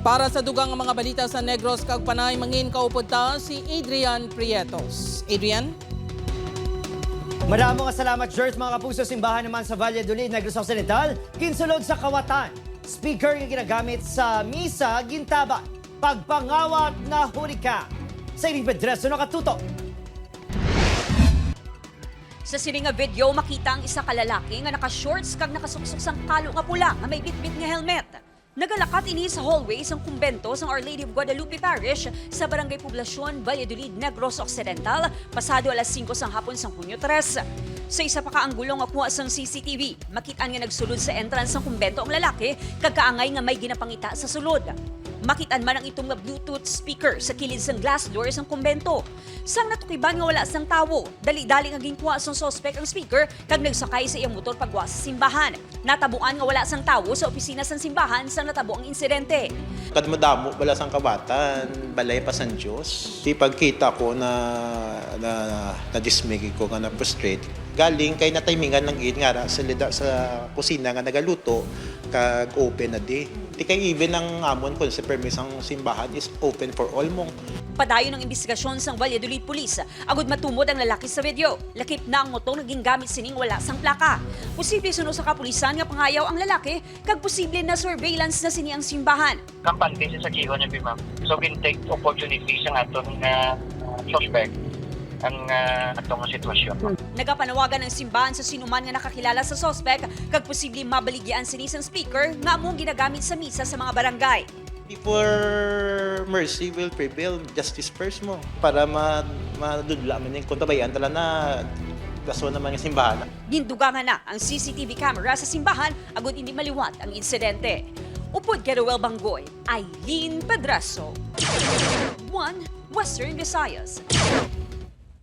Para sa dugang mga balita sa Negros kag Panay, mangin kaupunta si Adrian Prietos. Adrian? Maraming salamat, Jers. Mga kapuso, simbahan naman sa Valladolid, Negros Occidental, kinsulod sa kawatan. Speaker yung ginagamit sa misa, gintaba. Pagpangawat na huli ka. Sa ining Pedreso nakatutok. Sa sining nga video, makita ang isa ka lalaki nga naka-shorts kag nakasuksok sang kalo nga pula nga may bitbit nga helmet. Nagalakat ini sa hallway sang kumbento sang Our Lady of Guadalupe Parish sa Barangay Poblacion, Valladolid, Negros Occidental, pasado alas 5 sang hapon sang Hunyo 3. Sa isa pa kaanggulong nga kuha sang CCTV, makitaan nga nagsulod sa entrance sang kumbento ang lalaki kag kaangay nga may ginapangita sa sulod. Makitaan man ang itong nga Bluetooth speaker sa kilid sang glass door sang kumbento. Sang natukiban nga wala sang tawo, dali-dali nga ginkuha sang suspect ang speaker kag nagsakay sa iyang motor pagwa sa simbahan. Natabuan nga wala sang tawo sa opisina sang simbahan sang natabo ang insidente. Kad madamo bala sang kabatan, balay pa sang Dios. Di pagkita ko na dismay ko nga na frustrate. Galing kay natimingan ng gid nga sa lida sa kusina nga nagaluto kag open na di. Di kay even ang amon kon sa permis ang simbahan is open for all mong. Padayon ng investigasyon sang Valladolid Police, agud matumod ang lalaki sa video. Lakip na ang motor naging gamit sining wala sang plaka. Posible suno sa kapulisan nga pangayaw ang lalaki kag posible na surveillance na sini ang simbahan. Kampante sa Giho niya, ma'am. So, take opportunity sa atong suspect ang atong sitwasyon. Nagapanawagan ng simbahan sa sinuman nga nakakilala sa suspect kag posible mabaligyan sini sang speaker nga among ginagamit sa misa sa mga barangay. Before mercy will prevail, justice first mo. Para madudla man yung kuntabayan tala na gaso naman yung simbahan. Gindugangan na ang CCTV camera sa simbahan agud hindi maliwat ang insidente. Upod kay Roel Banggoy, Eileen Pedraso. 1 Western Visayas.